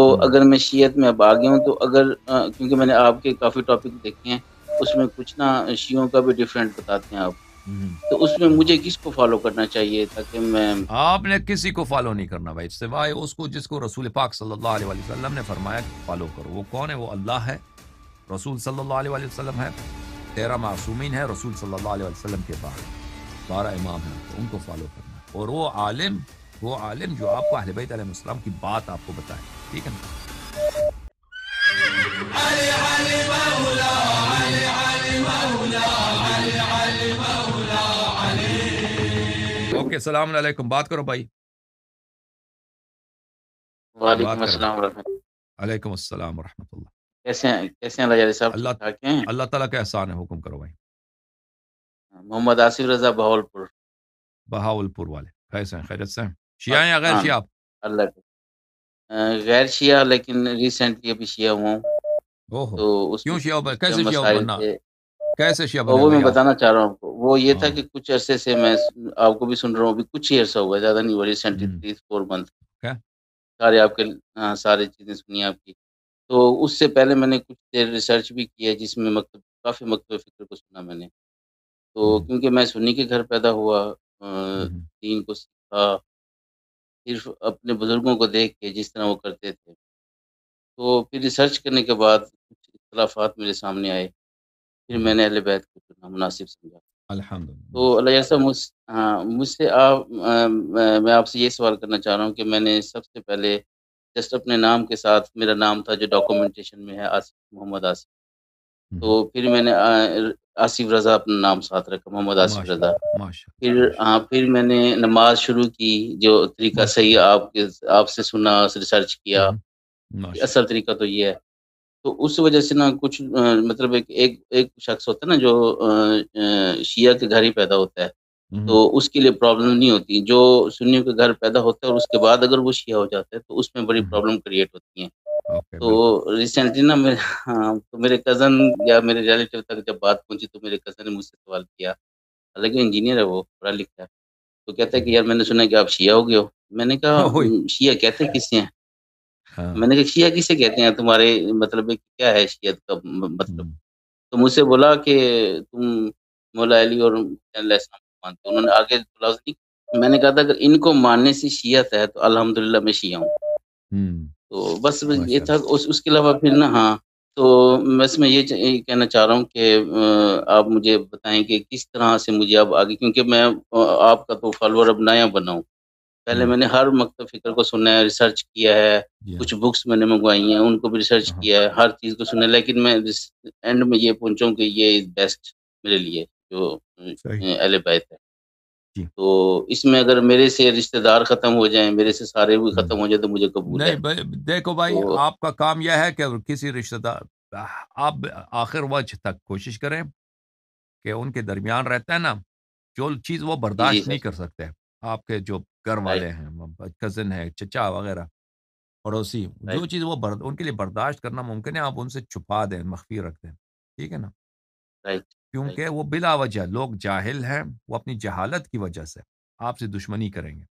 تو اگر میں شیعت میں اب آ گیا ہوں تو اگر کیونکہ میں نے آپ کے کافی ٹاپک دیکھے ہیں، اس میں کچھ نا شیعوں کا بھی ڈیفرنٹ بتاتے ہیں آپ، تو اس میں مجھے کس کو فالو کرنا چاہیے تاکہ میں آپ نے کسی کو فالو نہیں کرنا بھائی، سوائے اس کو جس کو رسول پاک صلی اللہ علیہ وسلم نے فرمایا کہ فالو کرو. وہ کون ہے؟ وہ اللہ ہے، رسول صلی اللہ علیہ وسلم ہے، 13 معصومین ہیں رسول صلی اللہ علیہ وسلم کے بعد، 12 امام ہیں، تو ان کو فالو کرنا. اور وہ عالم جو آپ کو اہل بیت علیہ السلام کی بات آپ کو بتائے. ٹھیک ہے نا؟ اوکے، السلام علیکم. بات کرو بھائی، وعلیکم بات کرو. السلام ورحمۃ اللہ. علیکم السلام ورحمۃ اللہ. کیسے ہیں رجاء صاحب، ٹھیک ٹھاک ہیں؟ اللہ تعالیٰ کا احسان ہے. حکم کرو بھائی. محمد آصف رضا بہاولپور. بہاول پور والے کیسے ہیں؟ خیریت سے ہیں؟ شیعہ ہیں یا غیر پاکستان. شیعہ آپ؟ اللہ کا غیر شیعہ، لیکن ریسنٹلی ابھی شیعہ ہوا ہوں. اوہو، تو اس کیوں میں شیعہ کچھ جو کیسے شیعہ مسائل بننا؟ تھے، کیسے شیعہ اور بنے وہ میں بھائی آپ؟ بتانا چاہ رہا ہوں. وہ یہ تھا ہاں. کہ کچھ عرصے سے میں آپ کو بھی سن رہا ہوں، ابھی کچھ ہی عرصہ ہوا، زیادہ نہیں ہوا، ریسنٹلی 3-4 منتھ. کیا؟ سارے آپ کے سارے چیزیں سنی آپ کی. تو اس سے پہلے میں نے کچھ دیر ریسرچ بھی کیا، جس میں مکتب کافی مکتب فکر کو سنا میں نے. تو کیونکہ میں سنی کے گھر پیدا ہوا، دین کو سیکھا صرف اپنے بزرگوں کو دیکھ کے جس طرح وہ کرتے تھے. تو پھر ریسرچ کرنے کے بعد کچھ اختلافات میرے سامنے آئے، پھر میں نے اہل بیت کو چنا، مناسب سمجھا. الحمدللہ. تو اللہ جیسا مجھ سے آپ میں آپ سے یہ سوال کرنا چاہ رہا ہوں کہ میں نے سب سے پہلے جسٹ اپنے نام کے ساتھ، میرا نام تھا جو ڈاکومنٹیشن میں ہے آصف، محمد آصف. تو پھر میں نے آصف رضا اپنا نام ساتھ رکھا، محمد آصف ماشاء رضا. اللہ ماشاء پھر میں نے نماز شروع کی، جو طریقہ صحیح آپ سے سنا، ریسرچ کیا اللہ کہ ماشاء اصل طریقہ تو یہ ہے. تو اس وجہ سے نا کچھ مطلب ایک شخص ہوتا ہے نا جو شیعہ کے گھر ہی پیدا ہوتا ہے، اللہ. تو اس کے لیے پرابلم نہیں ہوتی. جو سنیوں کے گھر پیدا ہوتا ہے اور اس کے بعد اگر وہ شیعہ ہو جاتا ہے تو اس میں بڑی پرابلم کریٹ ہوتی ہیں. اوکے، تو بالکل. ریسنٹلی نا تو میرے کزن یا میرے ریلیٹیو تک جب بات پہنچی تو میرے کزن نے مجھ سے سوال کیا، حالانکہ انجینئر ہے، وہ پڑھا لکھا ہے. تو کہتا ہے کہ یار میں نے سنا کہ آپ شیعہ ہو گئے ہو. میں نے کہا اوئے. شیعہ کہتے کسے ہیں؟ ہاں. میں نے کہا شیعہ کسے کہتے ہیں تمہارے مطلب ہے کہ کیا ہے شیعت کا مطلب؟ ہم. تو مجھ سے بولا کہ تم مولا علی اور علیہ السلام کو مانتے ہو. انہوں نے آگے خلاصہ نہیں. میں نے کہا تھا اگر ان کو ماننے سے شیعت ہے تو الحمدللہ میں شیعہ ہوں. تو بس یہ ماشاء تھا. اللہ. اس کے علاوہ پھر نا تو بس میں یہ کہنا چاہ رہا ہوں کہ آپ مجھے بتائیں کہ کس طرح سے مجھے اب آگے، کیونکہ میں آپ کا تو فالوور اب نیا بنا ہوں. پہلے میں نے ہر مکتب فکر کو سنا ہے، ریسرچ کیا ہے، کچھ بکس میں نے منگوائی ہیں، ان کو بھی ریسرچ کیا ہے، ہر چیز کو سنا ہے، لیکن میں اینڈ میں یہ پہنچا ہوں کہ یہ بیسٹ میرے لیے جو صحیح. اہل بیت ہے. جی. تو اس میں اگر میرے سے رشتہ دار ختم ہو جائیں، میرے سے سارے بھی ختم ہو جائیں تو مجھے قبول ہے. نہیں دیکھو بھائی، تو آپ کا کام یہ ہے کہ کسی رشتہ دار، آپ آخر وجہ تک کوشش کریں کہ ان کے درمیان رہتا ہے نا، جو چیز وہ جی جی برداشت سر. نہیں کر سکتے، آپ کے جو گھر رائٹ والے ہیں، کزن ہے، چچا وغیرہ، پڑوسی، جو رائٹ چیز وہ ان کے لیے برداشت کرنا ممکن ہے، آپ ان سے چھپا دیں، مخفی رکھ دیں. ٹھیک ہے نا؟ Right right. کیونکہ وہ بلا وجہ لوگ جاہل ہیں، وہ اپنی جہالت کی وجہ سے آپ سے دشمنی کریں گے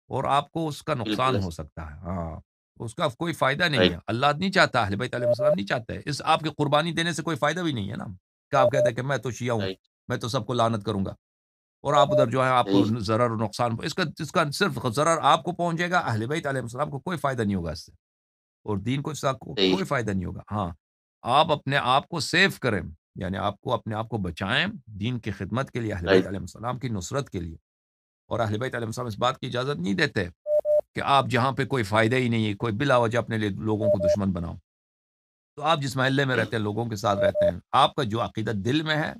اور آپ کو اس کا بالکل نقصان ہو ایسا. سکتا ہے. ہاں، اس کا کوئی فائدہ نہیں رائٹ. ہے. اللہ نہیں چاہتا، اہل بیت علیہ السلام نہیں چاہتا ہے. اس آپ کی قربانی دینے سے کوئی فائدہ بھی نہیں ہے نا، کہ آپ کہتے ہیں کہ میں تو شیعہ ہوں، رائٹ. میں تو سب کو لعنت کروں گا، اور آپ ادھر جو ہے آپ کو صحیح. ضرر و نقصان، اس کا صرف ضرر آپ کو پہنچے گا، اہل بیت علیہ السلام کو کوئی فائدہ نہیں ہوگا اس سے، اور دین کو اس کا صحیح. کوئی فائدہ نہیں ہوگا. ہاں، آپ اپنے آپ کو سیف کریں، یعنی آپ کو اپنے آپ کو بچائیں دین کی خدمت کے لیے، اہل بیت رائٹ. علیہ السلام کی نصرت کے لیے. اور اہل بیت علیہ السلام اس بات کی اجازت نہیں دیتے کہ آپ جہاں پہ کوئی فائدہ ہی نہیں ہے، کوئی بلا وجہ اپنے لیے لوگوں کو دشمن بناؤ. تو آپ جس محلے میں صحیح. رہتے ہیں، لوگوں کے ساتھ رہتے ہیں، آپ کا جو عقیدہ دل میں ہے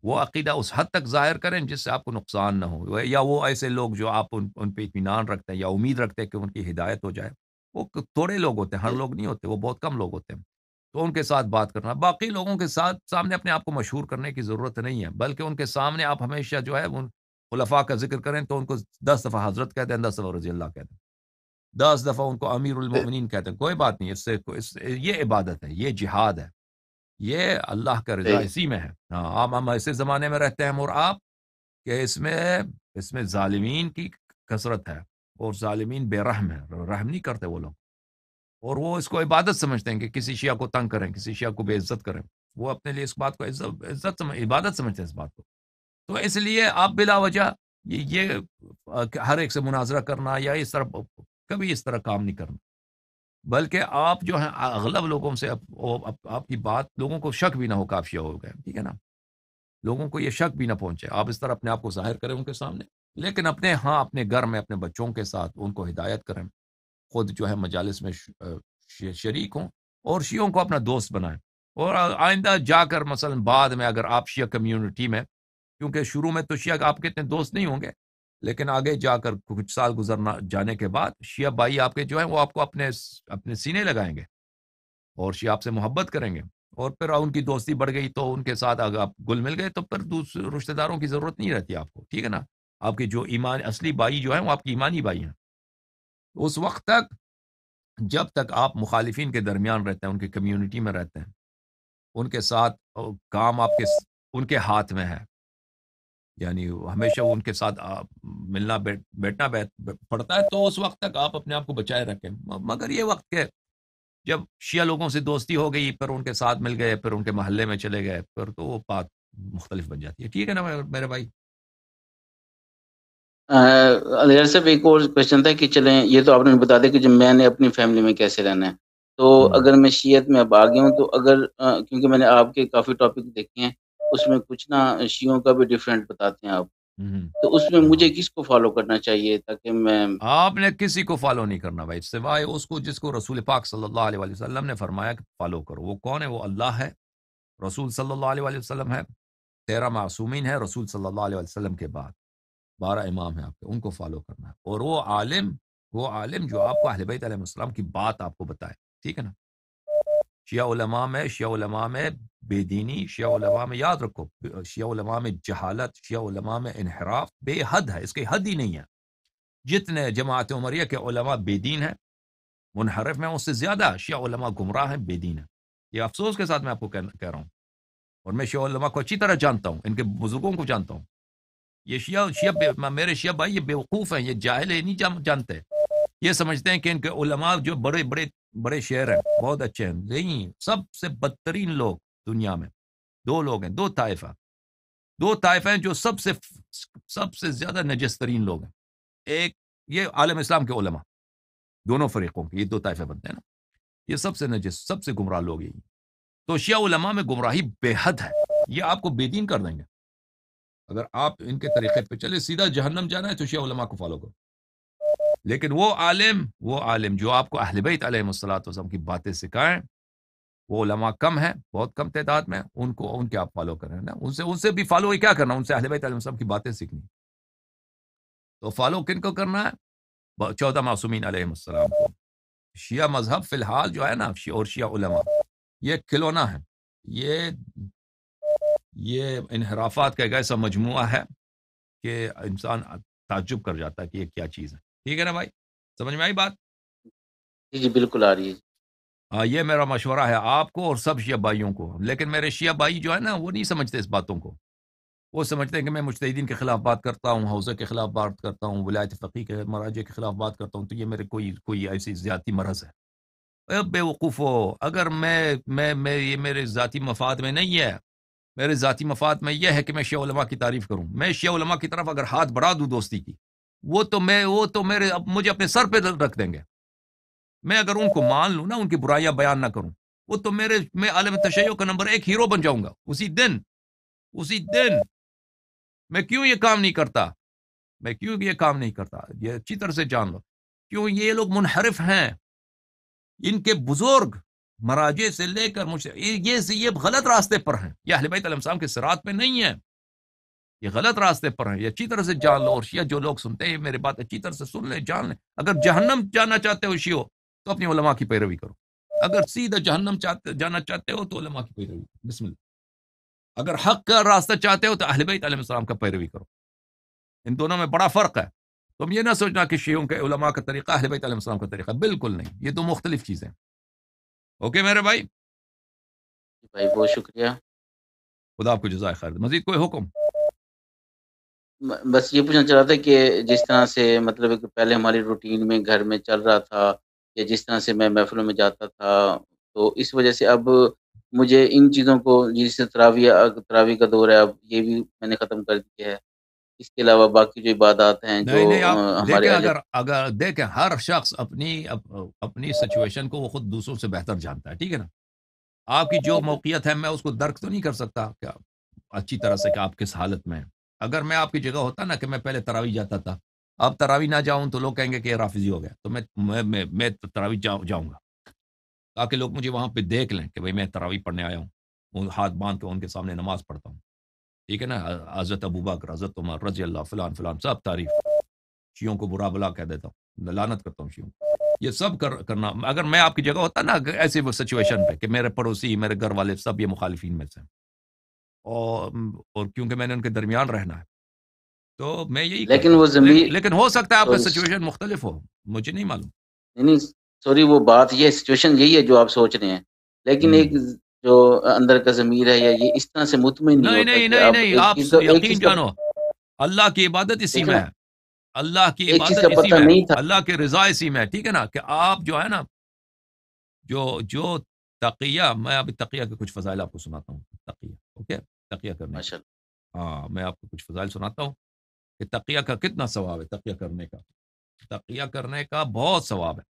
وہ عقیدہ اس حد تک ظاہر کریں جس سے آپ کو نقصان نہ ہو، یا وہ ایسے لوگ جو آپ ان پہ اطمینان رکھتے ہیں یا امید رکھتے ہیں کہ ان کی ہدایت ہو جائے، وہ تھوڑے لوگ ہوتے ہیں، ہر صحیح. لوگ نہیں ہوتے، وہ بہت کم لوگ ہوتے ہیں. تو ان کے ساتھ بات کرنا، باقی لوگوں کے ساتھ سامنے اپنے آپ کو مشہور کرنے کی ضرورت نہیں ہے، بلکہ ان کے سامنے آپ ہمیشہ جو ہے ان خلفاء کا ذکر کریں تو ان کو 10 دفعہ حضرت کہتے ہیں، 10 دفعہ رضی اللہ کہتے ہیں، 10 دفعہ ان کو امیر المؤمنین کہتے ہیں. کوئی بات نہیں، یہ عبادت ہے، یہ جہاد ہے، یہ اللہ کا رضا صحیح. اسی میں ہے. ہاں، ہم ایسے زمانے میں رہتے ہیں ہم اور آپ کہ اس میں ظالمین کی کثرت ہے، اور ظالمین بے رحم ہے، رحم نہیں کرتے وہ لوگ. اور وہ اس کو عبادت سمجھتے ہیں کہ کسی شیعہ کو تنگ کریں، کسی شیعہ کو بے عزت کریں. وہ اپنے لیے اس بات کو عبادت سمجھتے ہیں اس بات کو. تو اس لیے آپ بلا وجہ ہر ایک سے مناظرہ کرنا یا اس طرح کبھی اس طرح کام نہیں کرنا، بلکہ آپ جو ہیں اغلب لوگوں سے آپ کی بات لوگوں کو شک بھی نہ ہو کہ آپ شیعہ ہو گئے، ٹھیک ہے نا. لوگوں کو یہ شک بھی نہ پہنچے. آپ اس طرح اپنے آپ کو ظاہر کریں ان کے سامنے، لیکن اپنے گھر میں اپنے بچوں کے ساتھ ان کو ہدایت کریں، خود جو ہے مجالس میں شریک ہوں اور شیعوں کو اپنا دوست بنائیں. اور آئندہ جا کر مثلا بعد میں اگر آپ شیعہ کمیونٹی میں، کیونکہ شروع میں تو شیعہ آپ کے اتنے دوست نہیں ہوں گے، لیکن آگے جا کر کچھ سال گزرنا جانے کے بعد شیعہ بھائی آپ کے جو ہیں وہ آپ کو اپنے سینے لگائیں گے اور شیعہ آپ سے محبت کریں گے. اور پھر ان کی دوستی بڑھ گئی تو ان کے ساتھ اگر آپ گل مل گئے تو پھر دوسرے رشتہ داروں کی ضرورت نہیں رہتی آپ کو، ٹھیک ہے نا. آپ کے جو اصلی بھائی جو ہیں وہ آپ کی ایمانی بھائی ہیں. اس وقت تک جب تک آپ مخالفین کے درمیان رہتے ہیں، ان کی کمیونٹی میں رہتے ہیں، ان کے ساتھ کام ان کے ہاتھ میں ہے، یعنی ہمیشہ ان کے ساتھ ملنا بیٹھنا پڑتا ہے، تو اس وقت تک آپ اپنے آپ کو بچائے رکھیں. مگر یہ وقت کہ جب شیعہ لوگوں سے دوستی ہو گئی، پھر ان کے ساتھ مل گئے، پھر ان کے محلے میں چلے گئے، پھر تو وہ بات مختلف بن جاتی ہے. ٹھیک ہے نا میرے بھائی. علیہ صاحب ایک اور کوشچن تھا کہ چلیں یہ تو آپ نے بتا دیا کہ جب میں نے اپنی فیملی میں کیسے رہنا ہے، تو اگر میں شیعت میں اب آ گیا ہوں تو اگر کیونکہ میں نے آپ کے کافی ٹاپک دیکھے ہیں، اس میں کچھ نہ شیعوں کا بھی ڈفرینٹ بتاتے ہیں آپ، تو اس میں مجھے کس کو فالو کرنا چاہیے تاکہ میں آپ نے کسی کو فالو نہیں کرنا بھائی، سوائے اس کو جس کو رسول پاک صلی اللہ علیہ وسلم نے فرمایا کہ فالو کرو. وہ کون ہے؟ وہ اللہ ہے، رسول صلی اللہ علیہ وسلم ہے، 13 معصومین ہے رسول صلی اللہ علیہ وسلم کے بعد، 12 امام ہیں آپ کے، ان کو فالو کرنا ہے. اور وہ عالم جو آپ کو اہل بیت علیہ السلام کی بات آپ کو بتائے، ٹھیک ہے نا. شیعہ علماء میں بے دینی، شیعہ علماء میں یاد رکھو، شیعہ علماء میں جہالت، شیعہ علماء میں انحراف بے حد ہے، اس کی حد ہی نہیں ہے. جتنے جماعت عمریہ کے علماء بے دین ہیں، منحرف میں، اس سے زیادہ شیعہ علماء گمراہ ہیں، بے دین ہیں. یہ افسوس کے ساتھ میں آپ کو کہہ رہا ہوں. اور میں شیعہ علماء کو اچھی طرح جانتا ہوں، ان کے بزرگوں کو جانتا ہوں. یہ میرے شیعہ بھائی یہ بیوقوف ہیں، یہ جاہل ہیں، نہیں جانتے. یہ سمجھتے ہیں کہ ان کے علماء جو بڑے شعر ہیں، بہت اچھے ہیں. نہیں، سب سے بدترین لوگ دنیا میں دو لوگ ہیں، دو طائفہ ہیں جو سب سے زیادہ نجس ترین لوگ ہیں. ایک یہ عالم اسلام کے علماء، دونوں فریقوں کے یہ دو طائفے بنتے ہیں نا، یہ سب سے نجس، سب سے گمراہ لوگ ہیں. تو شیعہ علماء میں گمراہی بے حد ہے، یہ آپ کو بے دین کر دیں گے. اگر آپ ان کے طریقے پہ چلے، سیدھا جہنم جانا ہے تو شیعہ علماء کو فالو کرو. لیکن وہ عالم جو آپ کو اہل بیت علیہ السلام کی باتیں سکھائیں، وہ علماء کم ہیں، بہت کم تعداد میں، ان کے آپ فالو کریں نا. ان سے بھی فالو کیا کرنا، ان سے اہل بیت علیہ السلام کی باتیں سیکھنی. تو فالو کن کو کرنا ہے؟ 14 معصومین علیہ السلام کو. شیعہ مذہب فی الحال جو ہے نا، اور شیعہ علماء، یہ کھلونا ہے. یہ انحرافات کا ایک ایسا مجموعہ ہے کہ انسان تعجب کر جاتا ہے کہ یہ کیا چیز ہے. ٹھیک ہے نا بھائی، سمجھ میں آئی بات؟ جی بالکل آ رہی ہے. یہ میرا مشورہ ہے آپ کو اور سب شیعہ بھائیوں کو. لیکن میرے شیعہ بھائی جو ہے نا، وہ نہیں سمجھتے اس باتوں کو. وہ سمجھتے ہیں کہ میں مجتہدین کے خلاف بات کرتا ہوں، حوزہ کے خلاف بات کرتا ہوں، ولایت فقیہ کے مراجع کے خلاف بات کرتا ہوں، تو یہ میرے کوئی ایسی ذاتی مرض ہے. بے وقوف ہو. اگر یہ میرے ذاتی مفاد میں نہیں ہے. میرے ذاتی مفاد میں یہ ہے کہ میں شیعہ علماء کی تعریف کروں. میں شیعہ علماء کی طرف اگر ہاتھ بڑھا دوں دوستی کی، وہ تو مجھے اپنے سر پہ رکھ دیں گے. میں اگر ان کو مان لوں نا، ان کی برائیاں بیان نہ کروں، وہ تو میں عالم تشیع کا نمبر 1 ہیرو بن جاؤں گا اسی دن. میں کیوں یہ کام نہیں کرتا؟ یہ اچھی طرح سے جان لو. کیوں یہ لوگ منحرف ہیں. ان کے بزرگ مراجع سے لے کر یہ غلط راستے پر ہیں. یہ اہل بیت علیہ السلام کے صراط پہ نہیں ہیں، یہ غلط راستے پر ہیں. یہ اچھی طرح سے جان لو. اور شیعہ جو لوگ سنتے ہیں میری بات اچھی طرح سے سن لیں، جان لیں. اگر جہنم جانا چاہتے ہو شیعو، تو اپنی علماء کی پیروی کرو. اگر سیدھا جہنم جانا چاہتے ہو تو علماء کی پیروی کرو. بسم اللہ. اگر حق کا راستہ چاہتے ہو تو اہل بیت علیہ السلام کا پیروی کرو. ان دونوں میں بڑا فرق ہے. تم یہ نہ سوچنا کہ شیعوں کے علماء کا طریقہ اہل بیت علیہ السلام کا طریقہ، بالکل نہیں. یہ دو مختلف چیزیں. اوکے میرے بھائی، بھائی بہت شکریہ. خدا آپ کو جزائے خیر. مزید کوئی حکم؟ بس یہ پوچھنا چاہ رہا تھا کہ جس طرح سے مطلب کہ پہلے ہماری روٹین میں گھر میں چل رہا تھا یا جس طرح سے میں محفلوں میں جاتا تھا، تو اس وجہ سے اب مجھے ان چیزوں کو، جیسے تراویح کا دور ہے، اب یہ بھی میں نے ختم کر دیا ہے۔ اس کے علاوہ باقی جو عبادات ہیں جو نہیں نہیں، آپ ہمارے دیکھیں، اہل، اگر دیکھیں، ہر شخص اپنی سچویشن کو وہ خود دوسروں سے بہتر جانتا ہے، ٹھیک ہے نا؟ آپ کی جو جی بالکل، موقعیت ہے میں اس کو درک تو نہیں کر سکتا کہ اچھی طرح سے کہ آپ کس حالت میں ہیں۔ اگر میں آپ کی جگہ ہوتا نا کہ میں پہلے تراویح جاتا تھا، اب تراویح نہ جاؤں تو لوگ کہیں گے کہ یہ رافضی ہو گیا، تو میں تراویح جاؤں گا تاکہ لوگ مجھے وہاں پہ دیکھ لیں کہ بھئی میں تراویح پڑھنے آیا ہوں، وہ ہاتھ باندھ کے ان کے سامنے نماز پڑھتا ہوں، ٹھیک ہے نا؟ حضرت ابوبکر، حضرت عمر رضی اللہ، فلان فلان، سب تعریف، شیعوں کو برا بلا کہہ دیتا ہوں، لعنت کرتا ہوں شیعوں کو۔ یہ سب کرنا، اگر میں آپ کی جگہ ہوتا نا ایسی سچویشن پہ کہ میرے پڑوسی، میرے گھر والے سب یہ مخالفین میں سے ہیں، اور اور کیونکہ میں نے ان کے درمیان رہنا ہے تو میں یہی لیکن کرتا، وہ ضمیر، لیکن ہو سکتا ہے آپ کا سوری سچویشن مختلف ہو، مجھے نہیں معلوم۔ نہیں نہیں، سوری، وہ بات یہ سچویشن یہی ہے جو آپ سوچ رہے ہیں، لیکن ایک ہوں جو اندر کا ضمیر ہے، یا یہ اس طرح سے مطمئن نہیں نہیں ہوتا نہیں کہ نہیں اب نہیں، ایک آپ چیز کا یقین جانو، اللہ کی عبادت اسی دیکھیں میں نا، ہے، اللہ کی ایک چیز عبادت کا اسی پتہ میں ہے، نہیں تھا، اللہ کی رضا اسی میں ہے، ٹھیک ہے نا؟ کہ آپ جو ہے نا، جو تقیہ، میں ابھی تقیہ کے کچھ فضائل آپ کو سناتا ہوں، تقیہ، اوکے، تقیہ کرنے کے، ماشاء اللہ، ہاں میں آپ کو کچھ فضائل سناتا ہوں کہ تقیہ کا کتنا ثواب ہے، تقیہ کرنے کا، تقیہ کرنے کا بہت ثواب ہے۔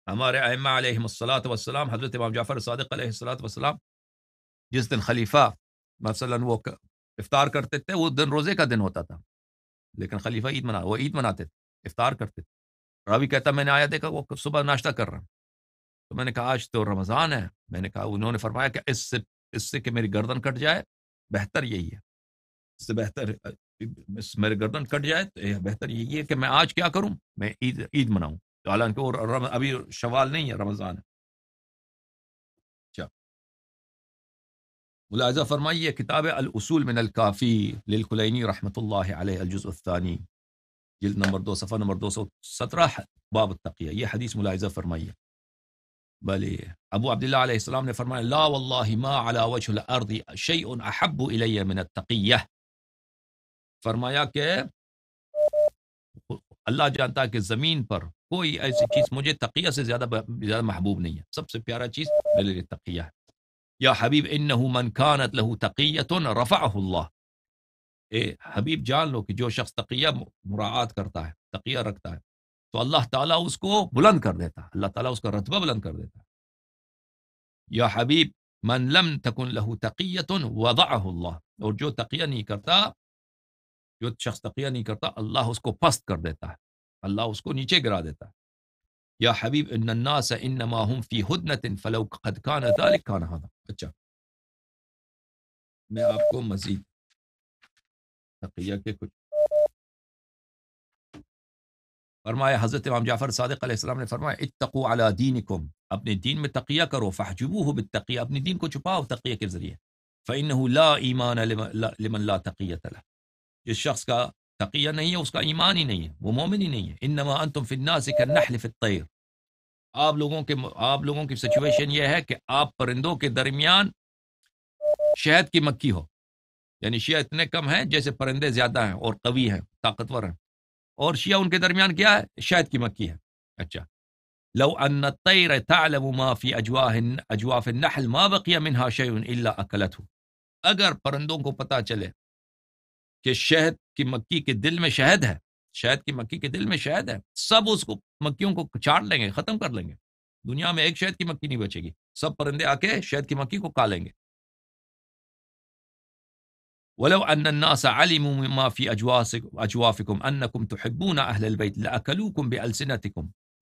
ہمارے ائمہ علیہم الصلاۃ والسلام، حضرت امام جعفر صادق علیہ الصلاۃ والسلام، جس دن خلیفہ مثلا وہ افطار کرتے تھے، وہ دن روزے کا دن ہوتا تھا، لیکن خلیفہ وہ عید مناتے تھے، افطار کرتے تھے۔ راوی کہتا میں نے آیا دیکھا وہ صبح ناشتہ کر رہا ہوں، تو میں نے کہا آج تو رمضان ہے، میں نے کہا، انہوں نے فرمایا کہ اس سے کہ میری گردن کٹ جائے بہتر یہی ہے، اس سے بہتر میرے گردن کٹ جائے تو بہتر یہی ہے کہ میں آج کیا کروں، میں عید مناؤں، حالانکہ وہ ابھی شوال نہیں ہے، رمضان ہے۔ اچھا، ملاحظہ فرمائیے، کتاب الاصول من الکافی للکلینی رحمۃ اللہ علیہ، الجزء الثانی، جلد نمبر 2، صفحہ نمبر 217، باب التقیہ، یہ حدیث ملاحظہ فرمائیے۔ بلی ابو عبداللہ علیہ السلام نے فرمایا لا واللہ ما علی وجہ الارض شیء احب الی من التقیہ، فرمایا کہ اللہ جانتا ہے کہ زمین پر کوئی ایسی چیز مجھے تقیہ سے زیادہ محبوب نہیں ہے، سب سے پیارا چیز میرے لیے تقیہ ہے۔ یا حبیب انہ من کانت له تقیۃ رفعہ اللہ، اے حبیب جان لو کہ جو شخص تقیہ مراعات کرتا ہے، تقیہ رکھتا ہے، تو اللہ تعالیٰ اس کو بلند کر دیتا ہے، اللہ تعالیٰ اس کا رتبہ بلند کر دیتا ہے۔ یا حبیب من لم تکن له تقیۃ وضعہ اللہ، اور جو تقیہ نہیں کرتا، جو شخص تقیہ نہیں کرتا، اللہ اس کو پست کر دیتا ہے، اللہ اس کو نیچے گرا دیتا ہے۔ یا حبیب ان الناس انما هم فی ہدنۃ فلو قد کان ذلک کان ھذا۔ اچھا، میں آپ کو مزید تقیہ کے کچھ فرمایا، حضرت امام جعفر صادق علیہ السلام نے فرمایا اتقوا علی دینکم، اپنے دین میں تقیہ کرو، فاحجبوہ بالتقیہ، اپنے دین کو چھپاؤ تقیہ کے ذریعے، فانہ لا ایمان لمن لا تقیۃ له، جس شخص کا تقیہ نہیں ہے اس کا ایمان ہی نہیں ہے، وہ مومن ہی نہیں ہے۔ انما انتم فی الناس کالنحل فی الطیر، آپ لوگوں کی سچویشن یہ ہے کہ آپ پرندوں کے درمیان شہد کی مکھی ہو، یعنی شیعہ اتنے کم ہیں جیسے پرندے زیادہ ہیں اور قوی ہیں، طاقتور ہیں، اور شیعہ ان کے درمیان کیا ہے، شہد کی مکھی ہے۔ اچھا، لو ان الطیر تعلم ما فی اجواف النحل ما بقی منها شیء الا اکلته، اگر پرندوں کو پتا چلے کہ شہد کی مکھی کے دل میں شہد ہے، شہد کی مکھی کے دل میں شہد ہے، سب اس کو مکھیوں کو چاٹ لیں گے، ختم کر لیں گے، دنیا میں ایک شہد کی مکھی نہیں بچے گی، سب پرندے آ کے شہد کی مکھی کو کھا لیں گے۔ ولو ان الناس علموا مما في اجوافكم انكم تحبون اهل البيت لاكلوكم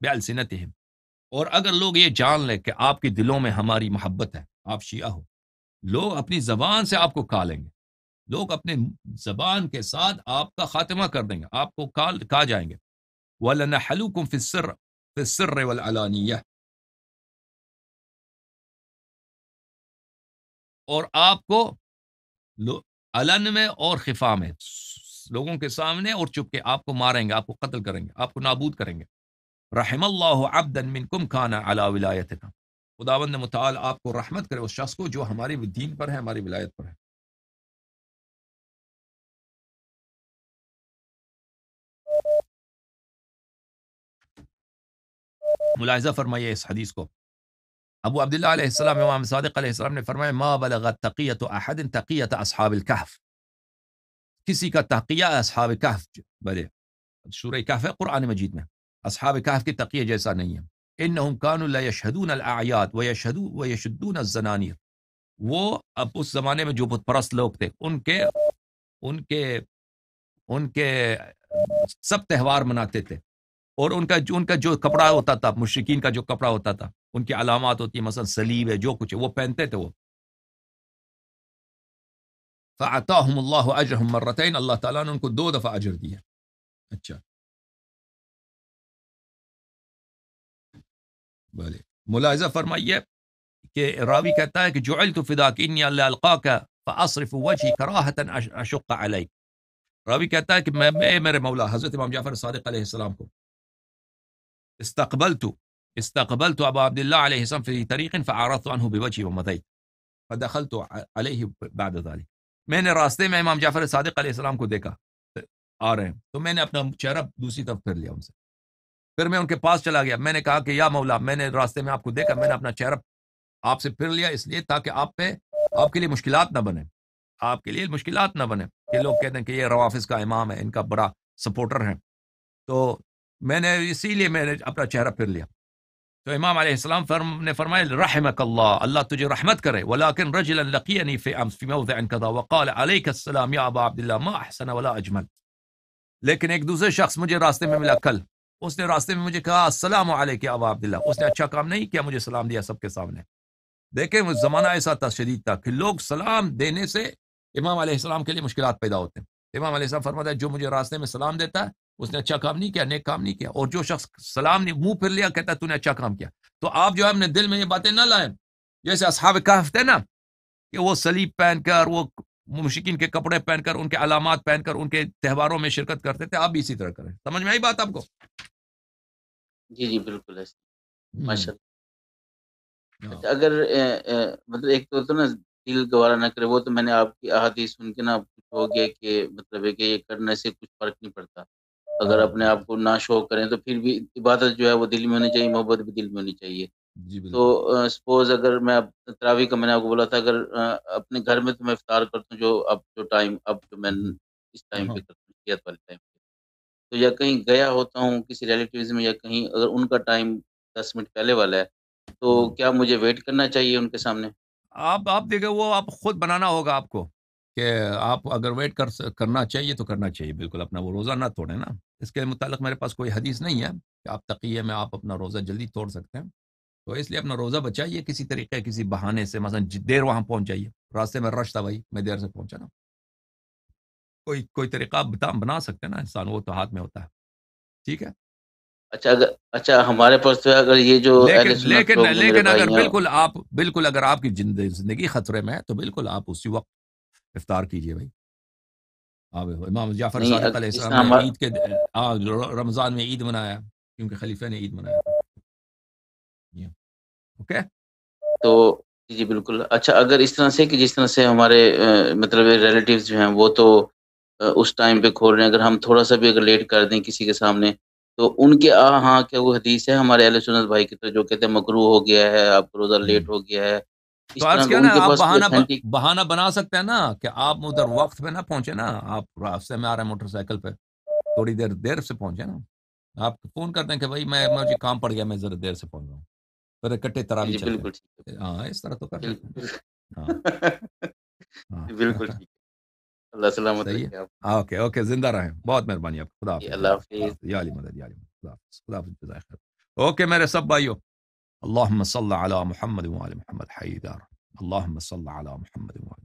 بالسنتهم، اور اگر لوگ یہ جان لیں کہ آپ کے دلوں میں ہماری محبت ہے، آپ شیعہ ہو، لوگ اپنی زبان سے آپ کو کھا لیں گے، لوگ اپنے زبان کے ساتھ آپ کا خاتمہ کر دیں گے، آپ کو کھا جائیں گے۔ وَلَنَحَلُوكُمْ فِي السِّرِّ وَالْعَلَانِيَّةِ، اور آپ کو علن میں اور خفا میں، لوگوں کے سامنے اور چپ کے آپ کو ماریں گے، آپ کو قتل کریں گے، آپ کو نابود کریں گے۔ رحم اللہ عبدا منکم کان علی ولایتنا، خداوند متعال آپ کو رحمت کرے اس شخص کو جو ہماری دین پر ہے، ہماری ولایت پر ہے۔ ملاحظہ فرمائیے اس حدیث کو، ابو عبداللہ علیہ السلام، امام صادق علیہ السلام نے فرمایا ما بلغت تقیت احد تقیت اصحاب الکہف، کسی کا تقیہ اصحاب کہف، بلے سورہ کہف ہے قرآن مجید میں، اصحاب کہف کی تقیہ جیسا نہیں ہے۔ انہم کانوا لا یشہدون الاعیاد ویشدون الزنانیر، وہ اب اس زمانے میں جو بت پرست لوگ تھے ان کے سب تہوار مناتے تھے، اور ان کا جو کپڑا ہوتا تھا، مشرکین کا جو کپڑا ہوتا تھا، ان کی علامات ہوتی ہیں، مثلا صلیب ہے، جو کچھ ہے وہ پہنتے تھے وہ۔ فَأَعْطَاهُمُ اللَّهُ أَجْرَهُمْ مَرَّتَيْنِ، اللہ تعالیٰ نے ان کو 2 دفعہ اجر دیا۔ اچھا بھلے ملاحظہ فرمائیے کہ راوی کہتا ہے کہ جعلت فداک انی اللہ القاک فاصرف وجهی کراہۃ اشق علیک، راوی کہتا ہے کہ میں میرے مولا حضرت امام جعفر صادق علیہ السلام کو استقبلت ابا عبداللہ علیہ السلام فی طریق فعرضت عنہ بوجهی ومضیت فدخلت علیہ بعد ذلك، میں نے راستے میں امام جعفر صادق علیہ السلام کو دیکھا آ رہے ہیں، تو میں نے اپنا چہرہ دوسری طرف پھر لیا ان سے، پھر میں ان کے پاس چلا گیا، میں نے کہا کہ یا مولا میں نے راستے میں آپ کو دیکھا، میں نے اپنا چہرہ آپ سے پھر لیا، اس لیے تاکہ آپ کے لیے مشکلات نہ بنے، آپ کے لیے مشکلات نہ بنے کہ لوگ کہتے ہیں کہ یہ روافظ کا امام ہے، ان کا بڑا سپورٹر ہے، تو میں نے اسی لیے میں نے اپنا چہرہ پھر لیا۔ تو امام علیہ السلام نے فرمایا رحمک اللہ، اللہ تجھے رحمت کرے، ولکن رجلا لقینی فی امس فی موضع کذا وقال علیک السلام یا ابا عبداللہ ما احسن ولا اجمل، لیکن ایک دوسرے شخص مجھے راستے میں ملا کل، اس نے راستے میں مجھے کہا السلام علیک یا ابا عبداللہ، اس نے اچھا کام نہیں کیا، مجھے سلام دیا سب کے سامنے۔ دیکھیں وہ زمانہ ایسا تھا، شدید تھا، کہ لوگ سلام دینے سے امام علیہ السلام کے لیے مشکلات پیدا ہوتے ہیں۔ امام علیہ السلام فرماتا ہے جو مجھے راستے میں سلام دیتا ہے اس نے اچھا کام نہیں کیا، نیک کام نہیں کیا، اور جو شخص سلام نہیں منہ پھر لیا کہتا ہے تو نے اچھا کام کیا۔ تو آپ جو ہے اپنے دل میں یہ باتیں نہ لائیں، جیسے اصحاب کہف تھے نا کہ وہ صلیب پہن کر، وہ مشرکین کے کپڑے پہن کر، ان کے علامات پہن کر ان کے تہواروں میں شرکت کرتے تھے، آپ بھی اسی طرح کریں۔ سمجھ میں آئی بات آپ کو؟ جی جی بالکل ایسے ماشاء اللہ۔ ہاں اچھا اگر مطلب ایک تو نا دل گوارا نہ کرے، وہ تو میں نے آپ کی احادیث سن کے نا کچھ ہو گیا کہ مطلب ہے کہ یہ کرنے سے کچھ فرق نہیں پڑتا، اگر اپنے آپ کو نہ شو کریں تو پھر بھی عبادت جو ہے وہ دل میں ہونی چاہیے، محبت بھی دل میں ہونی چاہیے۔ جی تو بالکل سپوز اگر میں تراویح کا میں نے آپ کو بولا تھا، اگر اپنے گھر میں تو میں افطار کرتا ہوں، جو ٹائم اب جو میں اس ٹائم پہ کرتا ہوں، صحت والے ٹائم پہ، تو یا کہیں گیا ہوتا ہوں کسی ریلیٹیوز میں، یا کہیں اگر ان کا ٹائم 10 منٹ پہلے والا ہے، تو کیا مجھے ویٹ کرنا چاہیے ان کے سامنے؟ آپ دیکھیں وہ آپ خود بنانا ہوگا آپ کو، کہ آپ اگر ویٹ کرنا چاہیے تو کرنا چاہیے، بالکل اپنا وہ روزہ نہ توڑیں نا۔ اس کے متعلق میرے پاس کوئی حدیث نہیں ہے کہ آپ تقیہ میں آپ اپنا روزہ جلدی توڑ سکتے ہیں، تو اس لیے اپنا روزہ بچائیے کسی طریقے، کسی بہانے سے، مثلا دیر وہاں پہنچ جائیے، راستے میں رش تھا بھائی میں دیر سے پہنچا نا، کوئی طریقہ آپ بنا سکتے ہیں نا، انسان وہ تو ہاتھ میں ہوتا ہے، ٹھیک ہے۔ اچھا ہمارے پاس تو ہے، اگر یہ جو اہل لیکن سنت لیکن لوگ جو میرے لیکن بھائی اگر ہیں، بالکل اگر آپ کی زندگی خطرے میں ہے تو بالکل آپ اسی وقت افطار کیجئے بھائی۔ امام جعفر نہیں صادق علیہ اس السلام طرح نے عید کے رمضان میں عید منایا، کیونکہ خلیفہ نے عید منایا تھا۔ اوکے تو جی جی بالکل۔ اچھا اگر اس طرح سے کہ جس طرح سے ہمارے مطلب ریلیٹیوز جو ہیں وہ تو اس ٹائم پہ کھول رہے ہیں، اگر ہم تھوڑا سا بھی اگر لیٹ کر دیں کسی کے سامنے، تو ان کے ہاں کیا وہ حدیث ہے ہمارے اہل سنت بھائی کی طرح جو کہتے ہیں مکروہ ہو گیا ہے، آپ کا روزہ لیٹ ہو گیا ہے، تو اس عرض طرح کیا نا، ان کے آپ پاس کوئی اتھینٹک؟ بہانہ بنا سکتے ہیں نا کہ آپ ادھر وقت پہ نہ پہنچے نا، آپ راستے میں آ رہے ہیں موٹر سائیکل پہ، تھوڑی دیر سے پہنچے نا، آپ فون کرتے ہیں کہ بھائی مجھے کام پڑ گیا، میں ذرا دیر سے پہنچ رہا ہوں، پھر اکٹھے جی تراویح جی چلتے بالکل ٹھیک ہے، ہیں۔ ہاں اس طرح تو کر سکتے ہیں۔ بالکل ہاں ہاں بالکل ٹھیک ہے، اللہ سلامت صحیح ہے۔ رکھے آپ اوکے اوکے، زندہ رہیں، بہت مہربانی آپ، خدا کی، حافظ اللہ جناب، خدا حافظ۔ حافظ، یا علی مدد، یا علی مدد، خدا حافظ، خدا حافظ، جزائے خیر۔ اوکے میرے سب بھائیو، اللہم صل علی محمد وآل محمد حیدر، اللہم صل علی محمد وآل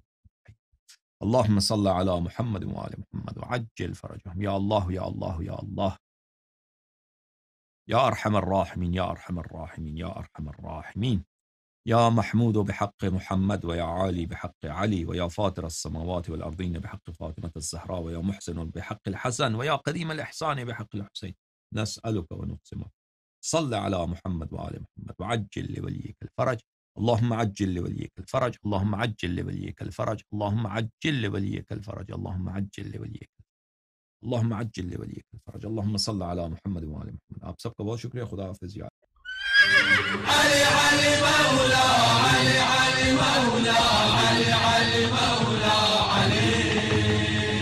اللہم صل علی محمد وآل محمد وعجل فرجهم، یا اللہ یا اللہ یا اللہ، یا ارحم الراحمین یا ارحم الراحمین یا ارحم الراحمین، یا محمود بحق محمد ویا عالی بحق علی ویا فاطر السماوات والأرضین بحق فاطمة الزہراء ویا محسن بحق الحسن ویا قدیم الإحسان بحق الحسین، نسألك ونقسمك صل علی محمد وآل محمد وعجل لولیک الفرج اللهم عجل لولیک الفرج اللهم عجل لولیک الفرج اللهم عجل لولیک الفرج اللهم عجل لولیک اللهم عجل لولیک الفرج اللهم صل علی محمد وآل محمد. آپ سب کا بہت شکریہ. خدا حافظ. علي علي مولا علي علي مولا